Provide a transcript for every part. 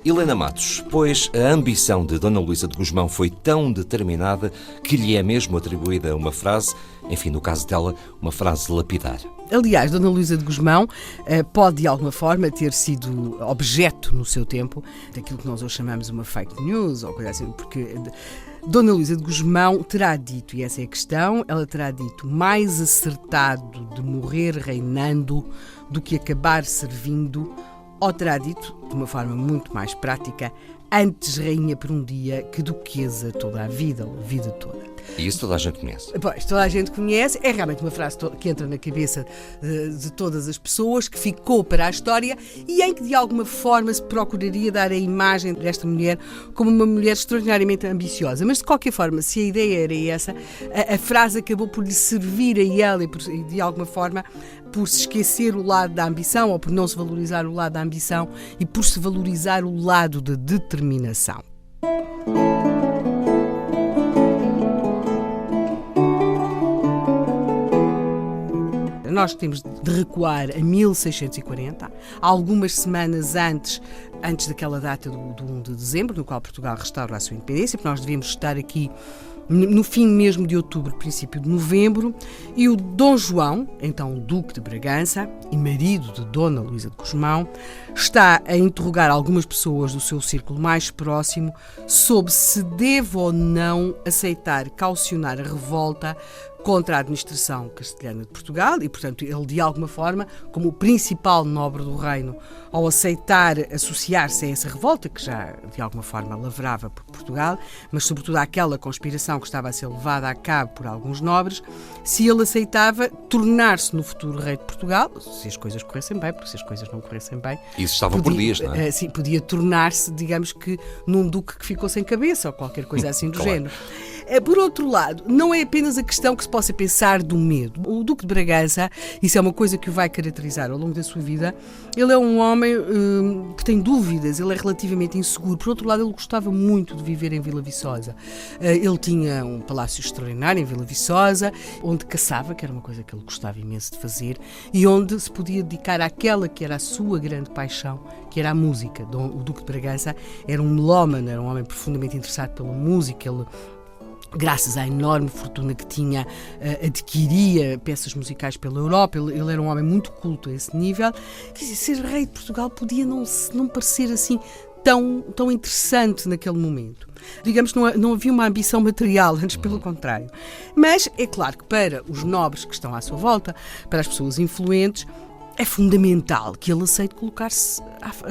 Helena Matos, pois a ambição de Dona Luísa de Gusmão foi tão determinada que lhe é mesmo atribuída uma frase, enfim, no caso dela, uma frase lapidar. Aliás, Dona Luísa de Gusmão pode de alguma forma ter sido objeto no seu tempo daquilo que nós hoje chamamos uma fake news ou coisa assim, porque Dona Luísa de Gusmão terá dito, e essa é a questão, ela terá dito mais acertado de morrer reinando do que acabar servindo, ou terá dito, de uma forma muito mais prática, antes rainha por um dia que duquesa toda a vida, ou a vida toda. E isso toda a gente conhece. Pois, toda a gente conhece, é realmente uma frase que entra na cabeça de todas as pessoas, que ficou para a história e em que de alguma forma se procuraria dar a imagem desta mulher como uma mulher extraordinariamente ambiciosa. Mas de qualquer forma, se a ideia era essa, a frase acabou por lhe servir a ela e de alguma forma por se esquecer o lado da ambição ou por não se valorizar o lado da ambição e por se valorizar o lado da determinação. Nós temos de recuar a 1640, algumas semanas antes daquela data do 1 de dezembro, no qual Portugal restaura a sua independência, porque nós devíamos estar aqui no fim mesmo de outubro, princípio de novembro, e o Dom João, então o Duque de Bragança e marido de Dona Luísa de Gusmão, está a interrogar algumas pessoas do seu círculo mais próximo sobre se deve ou não aceitar caucionar a revolta contra a administração castelhana de Portugal e, portanto, ele de alguma forma, como o principal nobre do reino, ao aceitar associar-se a essa revolta, que já de alguma forma lavrava por Portugal, mas sobretudo àquela conspiração que estava a ser levada a cabo por alguns nobres, se ele aceitava tornar-se no futuro rei de Portugal, se as coisas corressem bem, porque se as coisas não corressem bem... Isso estava por dias, não é? Sim, podia tornar-se, digamos que, num duque que ficou sem cabeça ou qualquer coisa assim do Claro. género. Por outro lado, não é apenas a questão que se possa pensar do medo. O Duque de Bragança, isso é uma coisa que o vai caracterizar ao longo da sua vida, ele é um homem que tem dúvidas, ele é relativamente inseguro. Por outro lado, ele gostava muito de viver em Vila Viçosa. Ele tinha um palácio extraordinário em Vila Viçosa, onde caçava, que era uma coisa que ele gostava imenso de fazer, e onde se podia dedicar àquela que era a sua grande paixão, que era a música. O Duque de Bragança era um melómano, era um homem profundamente interessado pela música. Ele, graças à enorme fortuna que tinha, adquiria peças musicais pela Europa. Ele era um homem muito culto a esse nível. Quer dizer, ser rei de Portugal podia não parecer assim tão interessante naquele momento. Digamos que não havia uma ambição material, antes pelo contrário. Mas é claro que para os nobres que estão à sua volta, para as pessoas influentes, é fundamental que ele aceite colocar-se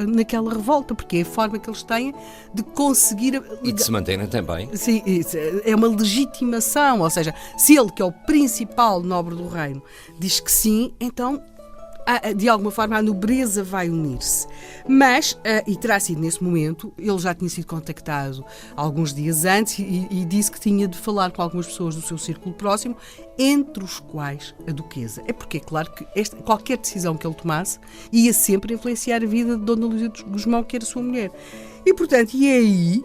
naquela revolta, porque é a forma que eles têm de conseguir... E de se manterem também. Sim, é uma legitimação, ou seja, se ele, que é o principal nobre do reino, diz que sim, então de alguma forma a nobreza vai unir-se. Mas, e terá sido nesse momento, ele já tinha sido contactado alguns dias antes e disse que tinha de falar com algumas pessoas do seu círculo próximo, entre os quais a duquesa. É porque é claro que qualquer decisão que ele tomasse ia sempre influenciar a vida de Dona Luísa de Gusmão, que era sua mulher. E, portanto, é aí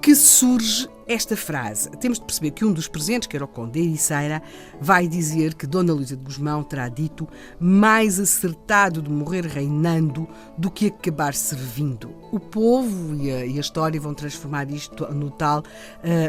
que surge esta frase. Temos de perceber que um dos presentes, que era o Conde de Ericeira, vai dizer que Dona Luísa de Gusmão terá dito mais acertado de morrer reinando do que acabar servindo. O povo e a história vão transformar isto no tal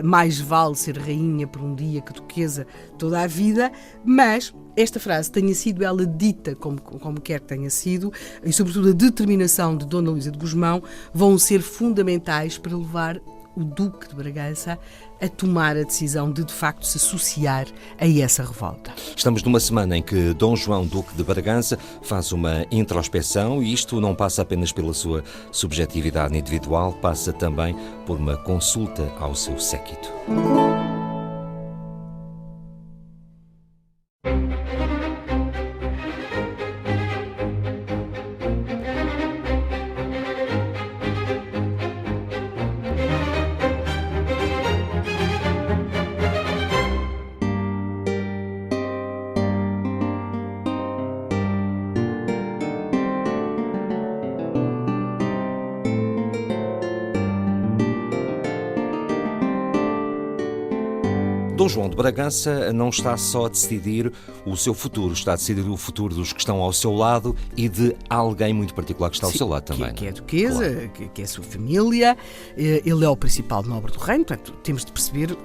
mais vale ser rainha por um dia que duquesa toda a vida, mas esta frase tenha sido ela dita como quer que tenha sido, e sobretudo a determinação de Dona Luísa de Gusmão, vão ser fundamentais para levar o Duque de Bragança a tomar a decisão de facto se associar a essa revolta. Estamos numa semana em que Dom João, Duque de Bragança, faz uma introspeção, e isto não passa apenas pela sua subjetividade individual, passa também por uma consulta ao seu séquito. Dom João de Bragança não está só a decidir o seu futuro, está a decidir o futuro dos que estão ao seu lado e de alguém muito particular que está ao seu lado também. Que é a duquesa, claro. que é a sua família. Ele é o principal nobre do reino, portanto, temos de perceber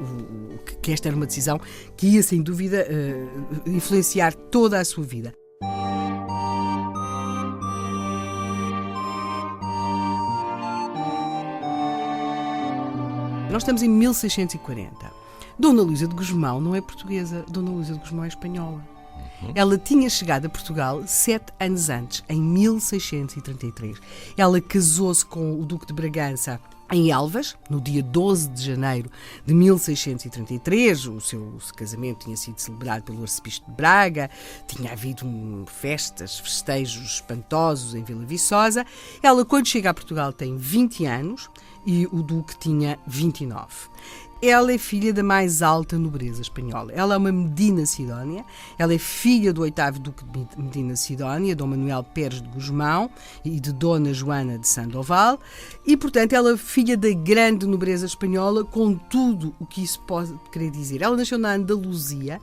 que esta era uma decisão que ia, sem dúvida, influenciar toda a sua vida. Nós estamos em 1640. Dona Luísa de Gusmão não é portuguesa, Dona Luísa de Gusmão é espanhola. Ela tinha chegado a Portugal 7 anos antes, em 1633. Ela casou-se com o Duque de Bragança em Elvas, no dia 12 de janeiro de 1633. O seu casamento tinha sido celebrado pelo arcebispo de Braga, tinha havido festas, festejos espantosos em Vila Viçosa. Ela, quando chega a Portugal, tem 20 anos e o Duque tinha 29. Ela é filha da mais alta nobreza espanhola. Ela é uma Medina Sidónia. Ela é filha do 8º Duque de Medina Sidónia, Dom Manuel Pérez de Gusmão, e de Dona Joana de Sandoval. E, portanto, ela é filha da grande nobreza espanhola, com tudo o que isso pode querer dizer. Ela nasceu na Andaluzia.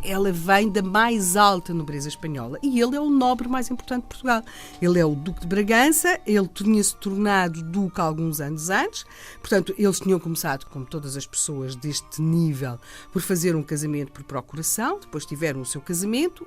Ela vem da mais alta nobreza espanhola e ele é o nobre mais importante de Portugal. Ele é o Duque de Bragança, ele tinha-se tornado Duque alguns anos antes, portanto, eles tinham começado, como todas as pessoas deste nível, por fazer um casamento por procuração, depois tiveram o seu casamento,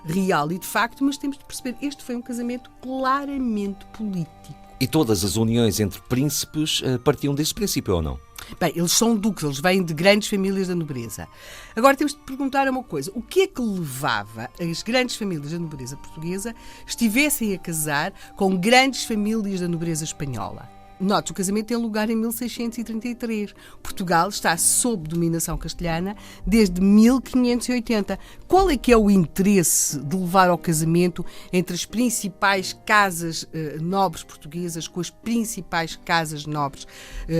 real e de facto, mas temos de perceber, este foi um casamento claramente político. E todas as uniões entre príncipes partiam desse princípio, ou não? Bem, eles são duques, eles vêm de grandes famílias da nobreza. Agora temos de perguntar uma coisa. O que é que levava as grandes famílias da nobreza portuguesa estivessem a casar com grandes famílias da nobreza espanhola? Note, o casamento tem lugar em 1633. Portugal está sob dominação castelhana desde 1580. Qual é que é o interesse de levar ao casamento entre as principais casas nobres portuguesas com as principais casas nobres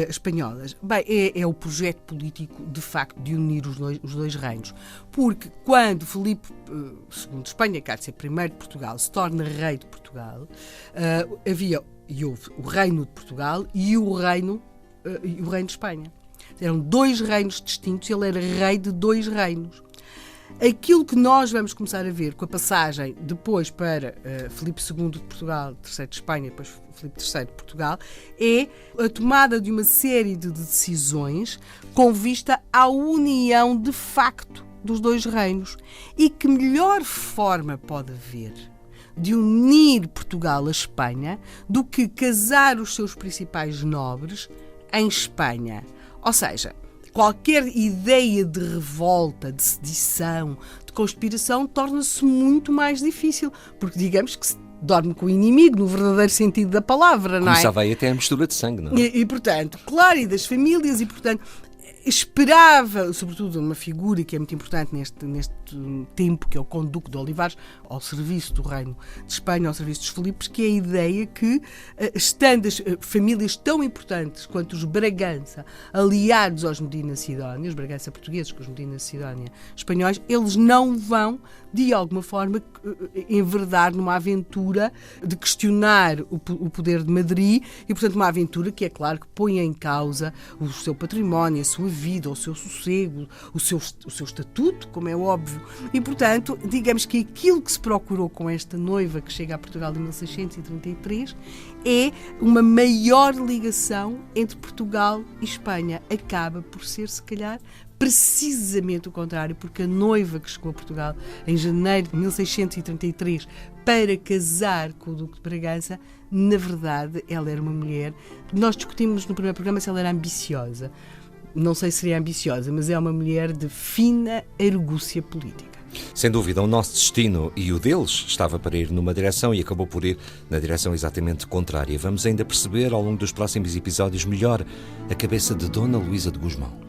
espanholas? Bem, é o projeto político, de facto, de unir os dois reinos. Porque quando Filipe II de Espanha, que há de ser primeiro de Portugal, se torna rei de Portugal, houve o reino de Portugal e o reino de Espanha. Eram dois reinos distintos, ele era rei de dois reinos. Aquilo que nós vamos começar a ver com a passagem depois para Filipe II de Portugal, terceiro de Espanha, depois Filipe III de Portugal, é a tomada de uma série de decisões com vista à união de facto dos dois reinos. E que melhor forma pode haver de unir Portugal à Espanha do que casar os seus principais nobres em Espanha. Ou seja, qualquer ideia de revolta, de sedição, de conspiração torna-se muito mais difícil, porque digamos que se dorme com o inimigo, no verdadeiro sentido da palavra, não é? Começava aí até a mistura de sangue, não é? E portanto, claro, e das famílias, e portanto esperava, sobretudo, uma figura que é muito importante neste tempo, que é o Conde Duque de Olivares, ao serviço do Reino de Espanha, ao serviço dos Filipes, que é a ideia que, estando as famílias tão importantes quanto os Bragança, aliados aos Medina Sidónia, os Bragança portugueses com os Medina Sidónia espanhóis, eles não vão, de alguma forma, enverdar numa aventura de questionar o poder de Madrid e, portanto, uma aventura que, é claro, que põe em causa o seu património, a sua vida, o seu sossego, o seu estatuto, como é óbvio. E, portanto, digamos que aquilo que se procurou com esta noiva que chega a Portugal em 1633 é uma maior ligação entre Portugal e Espanha. Acaba por ser, se calhar, precisamente o contrário, porque a noiva que chegou a Portugal em janeiro de 1633 para casar com o Duque de Bragança, na verdade, ela era uma mulher. Nós discutimos no primeiro programa se ela era ambiciosa. Não sei se seria ambiciosa, mas é uma mulher de fina argúcia política. Sem dúvida, o nosso destino e o deles estava para ir numa direção e acabou por ir na direção exatamente contrária. Vamos ainda perceber ao longo dos próximos episódios melhor a cabeça de Dona Luísa de Gusmão.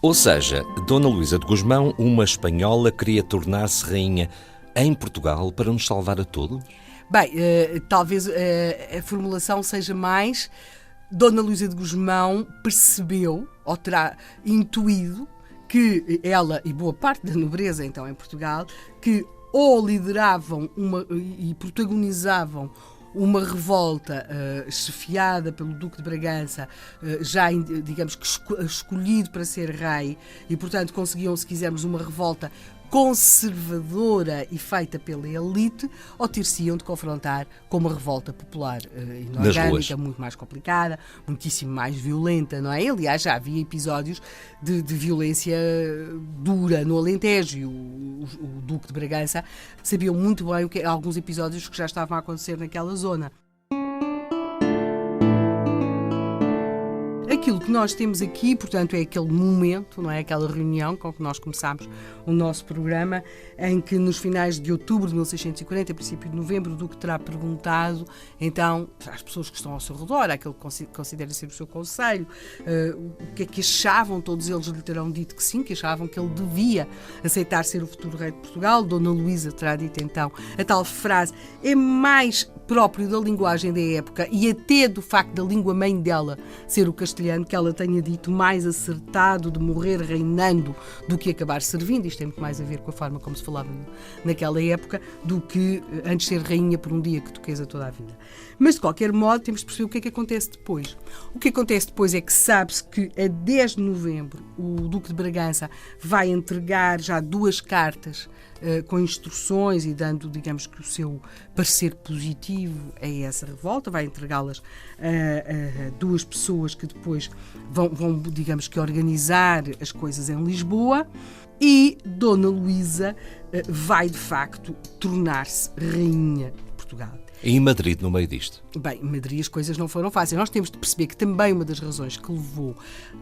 Ou seja, Dona Luísa de Gusmão, uma espanhola, queria tornar-se rainha em Portugal para nos salvar a todos? Bem, talvez a formulação seja mais... Dona Luísa de Gusmão percebeu, ou terá intuído, que ela e boa parte da nobreza, então, em Portugal, que ou lideravam e protagonizavam uma revolta chefiada pelo Duque de Bragança, já, digamos que escolhido para ser rei, e, portanto, conseguiam, se quisermos, uma revolta conservadora e feita pela elite, ou ter-se-iam de confrontar com uma revolta popular inorgânica, muito mais complicada, muitíssimo mais violenta, não é? Aliás, já havia episódios de violência dura no Alentejo, e o Duque de Bragança sabia muito bem alguns episódios que já estavam a acontecer naquela zona. Aquilo que nós temos aqui, portanto, é aquele momento, não é? Aquela reunião com que nós começámos o nosso programa, em que nos finais de outubro de 1640, a princípio de novembro, o Duque terá perguntado, então, às pessoas que estão ao seu redor, àquele que considera ser o seu conselho, o que é que achavam. Todos eles lhe terão dito que sim, que achavam que ele devia aceitar ser o futuro rei de Portugal. Dona Luísa terá dito, então, a tal frase, é mais próprio da linguagem da época e até do facto da língua-mãe dela ser o castelhano, que ela tenha dito mais acertado de morrer reinando do que acabar servindo. Isto tem muito mais a ver com a forma como se falava naquela época do que antes ser rainha por um dia que duquesa toda a vida. Mas, de qualquer modo, temos de perceber o que é que acontece depois. O que acontece depois é que sabe-se que a 10 de novembro o Duque de Bragança vai entregar já 2 cartas com instruções e dando, digamos que, o seu parecer positivo a essa revolta. Vai entregá-las a 2 pessoas que depois vão, digamos que, organizar as coisas em Lisboa, e Dona Luísa vai, de facto, tornar-se rainha de Portugal. E em Madrid, no meio disto? Bem, em Madrid as coisas não foram fáceis. Nós temos de perceber que também uma das razões que levou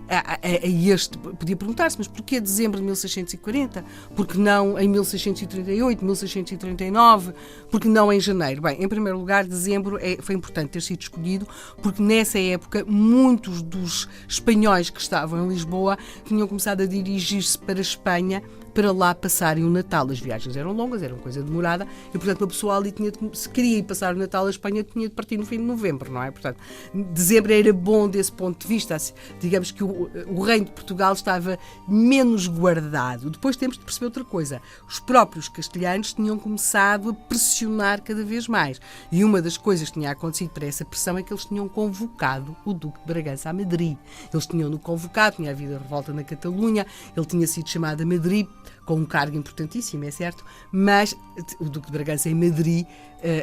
a este... Podia perguntar-se, mas porquê dezembro de 1640? Porque não em 1638, 1639? Porque não em janeiro? Bem, em primeiro lugar, dezembro foi importante ter sido escolhido, porque nessa época muitos dos espanhóis que estavam em Lisboa tinham começado a dirigir-se para a Espanha para lá passarem o Natal. As viagens eram longas, era uma coisa demorada, e, portanto, uma pessoa ali se queria ir passar o Natal à Espanha, tinha de partir no fim de novembro, não é? Portanto, dezembro era bom desse ponto de vista. Digamos que o reino de Portugal estava menos guardado. Depois temos de perceber outra coisa. Os próprios castelhanos tinham começado a pressionar cada vez mais. E uma das coisas que tinha acontecido para essa pressão é que eles tinham convocado o Duque de Bragança a Madrid. Eles tinham-no convocado, tinha havido a revolta na Catalunha, ele tinha sido chamado a Madrid com um cargo importantíssimo, é certo, mas o Duque de Bragança em Madrid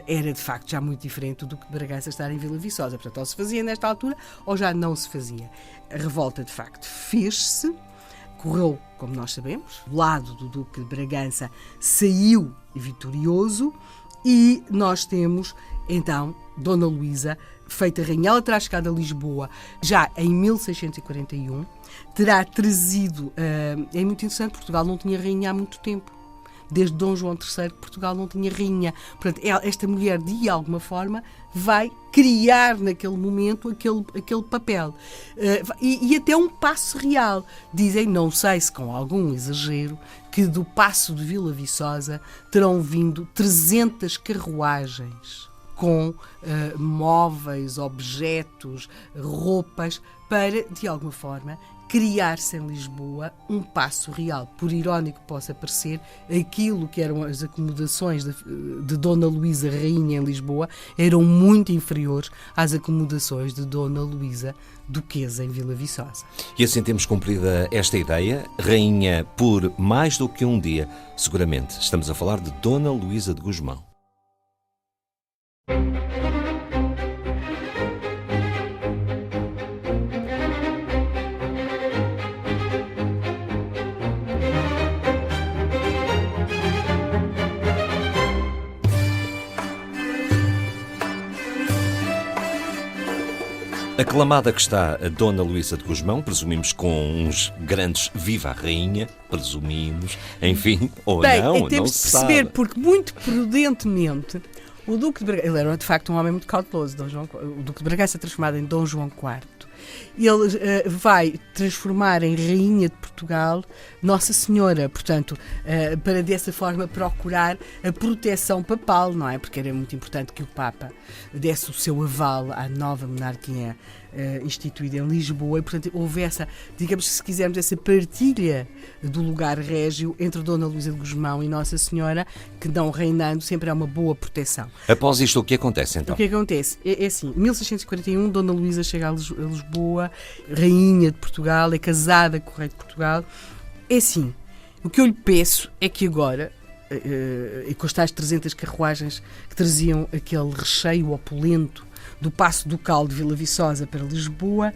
era, de facto, já muito diferente do Duque de Bragança estar em Vila Viçosa. Portanto, ou se fazia nesta altura, ou já não se fazia. A revolta, de facto, fez-se, correu, como nós sabemos, o lado do Duque de Bragança saiu vitorioso, e nós temos, então, Dona Luísa feita rainha. Ela terá chegado a Lisboa já em 1641, terá trazido... é muito interessante, Portugal não tinha rainha há muito tempo. Desde Dom João III que Portugal não tinha rainha. Portanto, esta mulher, de alguma forma, vai criar naquele momento aquele papel. E até um passo real. Dizem, não sei se com algum exagero, que do Paço de Vila Viçosa terão vindo 300 carruagens com móveis, objetos, roupas, para, de alguma forma, criar-se em Lisboa um paço real. Por irónico que possa parecer, aquilo que eram as acomodações de Dona Luísa Rainha em Lisboa eram muito inferiores às acomodações de Dona Luísa Duquesa em Vila Viçosa. E assim temos cumprida esta ideia, rainha por mais do que um dia, seguramente. Estamos a falar de Dona Luísa de Gusmão. Aclamada que está a Dona Luísa de Gusmão, presumimos com uns grandes viva a rainha, presumimos, enfim, ou bem, não, temos não de se perceber, sabe. Porque muito prudentemente o Duque de Bragança, ele era de facto um homem muito cauteloso, o Duque de Bragança transformado em Dom João IV, ele vai transformar em Rainha de Portugal Nossa Senhora, portanto, para dessa forma procurar a proteção papal, não é? Porque era muito importante que o Papa desse o seu aval à nova monarquia instituída em Lisboa e, portanto, houve essa, digamos, se quisermos, essa partilha do lugar régio entre Dona Luísa de Gusmão e Nossa Senhora, que não reinando sempre é uma boa proteção. Após isto, o que acontece então? O que acontece? É assim, em 1641, Dona Luísa chega a Lisboa, Rainha de Portugal, é casada com o Rei de Portugal. É assim, o que eu lhe peço é que agora, e com as tais 300 carruagens que traziam aquele recheio opulento do Paço Ducal de Vila Viçosa para Lisboa,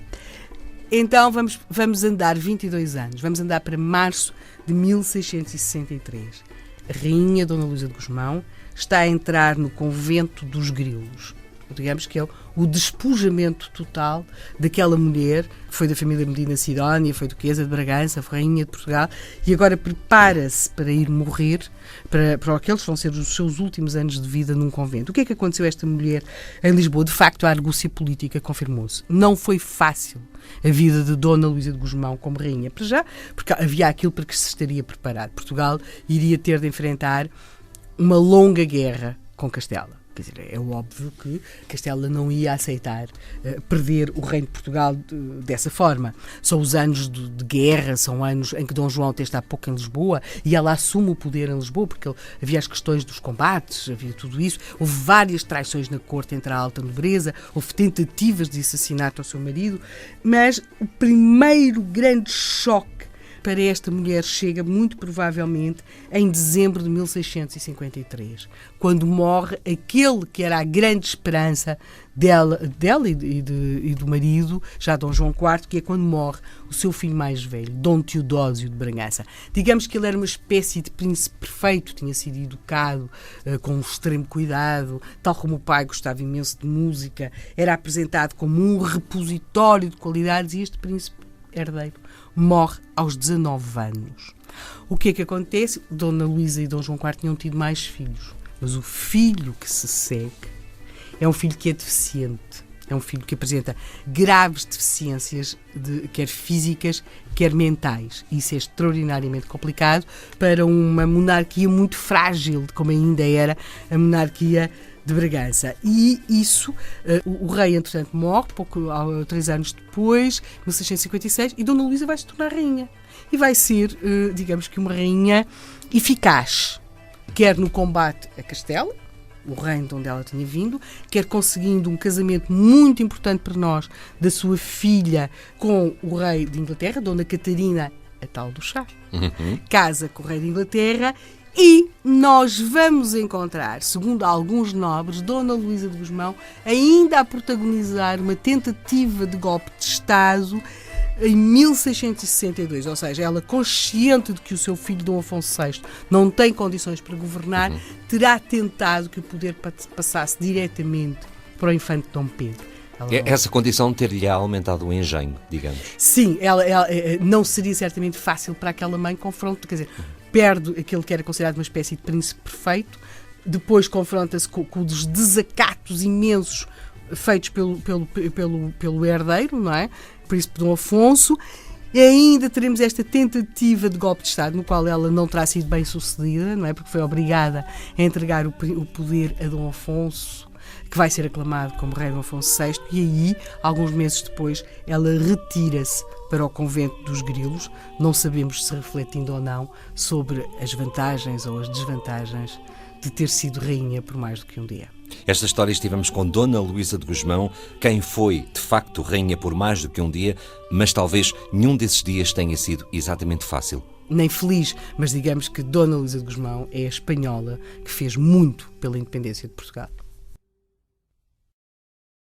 então vamos andar 22 anos, vamos andar para março de 1663. A Rainha Dona Luísa de Gusmão está a entrar no convento dos Grilos. Digamos que é o despojamento total daquela mulher que foi da família Medina Sidónia, foi duquesa de Bragança, foi Rainha de Portugal e agora prepara-se para ir morrer, para aqueles que vão ser os seus últimos anos de vida num convento. O que é que aconteceu a esta mulher em Lisboa? De facto, a argúcia política confirmou-se. Não foi fácil a vida de Dona Luísa de Gusmão como rainha, para já, porque havia aquilo para que se estaria preparado. Portugal iria ter de enfrentar uma longa guerra com Castela. Quer dizer, é óbvio que Castela não ia aceitar perder o reino de Portugal dessa forma. São os anos de guerra, são anos em que Dom João até está pouco em Lisboa e ela assume o poder em Lisboa, porque havia as questões dos combates, havia tudo isso. Houve várias traições na corte entre a alta nobreza, houve tentativas de assassinato ao seu marido, mas o primeiro grande choque para esta mulher chega muito provavelmente em dezembro de 1653, quando morre aquele que era a grande esperança dela e do marido, já Dom João IV, que é quando morre o seu filho mais velho, Dom Teodósio de Bragança. Digamos que ele era uma espécie de príncipe perfeito, tinha sido educado com um extremo cuidado, tal como o pai gostava imenso de música, era apresentado como um repositório de qualidades e este príncipe herdeiro morre aos 19 anos. O que é que acontece? Dona Luísa e Dom João IV tinham tido mais filhos, mas o filho que se segue é um filho que é deficiente, é um filho que apresenta graves deficiências, quer físicas, quer mentais. Isso é extraordinariamente complicado para uma monarquia muito frágil, como ainda era a monarquia de Bragança. E isso, o rei, entretanto, morre, 3 anos depois, 1656, e Dona Luísa vai se tornar rainha. E vai ser, digamos que, uma rainha eficaz, quer no combate a Castela, o reino de onde ela tinha vindo, quer conseguindo um casamento muito importante para nós da sua filha com o rei de Inglaterra, Dona Catarina, a tal do chá, casa com o rei de Inglaterra. E nós vamos encontrar, segundo alguns nobres, Dona Luísa de Gusmão ainda a protagonizar uma tentativa de golpe de Estado em 1662, ou seja, ela consciente de que o seu filho Dom Afonso VI não tem condições para governar, terá tentado que o poder passasse diretamente para o infante Dom Pedro. Essa condição ter-lhe aumentado o engenho, digamos. Sim, ela não seria certamente fácil para aquela mãe confronto, quer dizer, perde aquele que era considerado uma espécie de príncipe perfeito, depois confronta-se com os desacatos imensos feitos pelo herdeiro, não é? Príncipe Dom Afonso, e ainda teremos esta tentativa de golpe de Estado, no qual ela não terá sido bem sucedida, não é? Porque foi obrigada a entregar o poder a Dom Afonso, que vai ser aclamado como rei Dom Afonso VI, e aí, alguns meses depois, ela retira-se para o convento dos Grilos, não sabemos se refletindo ou não sobre as vantagens ou as desvantagens de ter sido rainha por mais do que um dia. Esta história estivemos com Dona Luísa de Gusmão, quem foi, de facto, rainha por mais do que um dia, mas talvez nenhum desses dias tenha sido exatamente fácil. Nem feliz, mas digamos que Dona Luísa de Gusmão é a espanhola que fez muito pela independência de Portugal.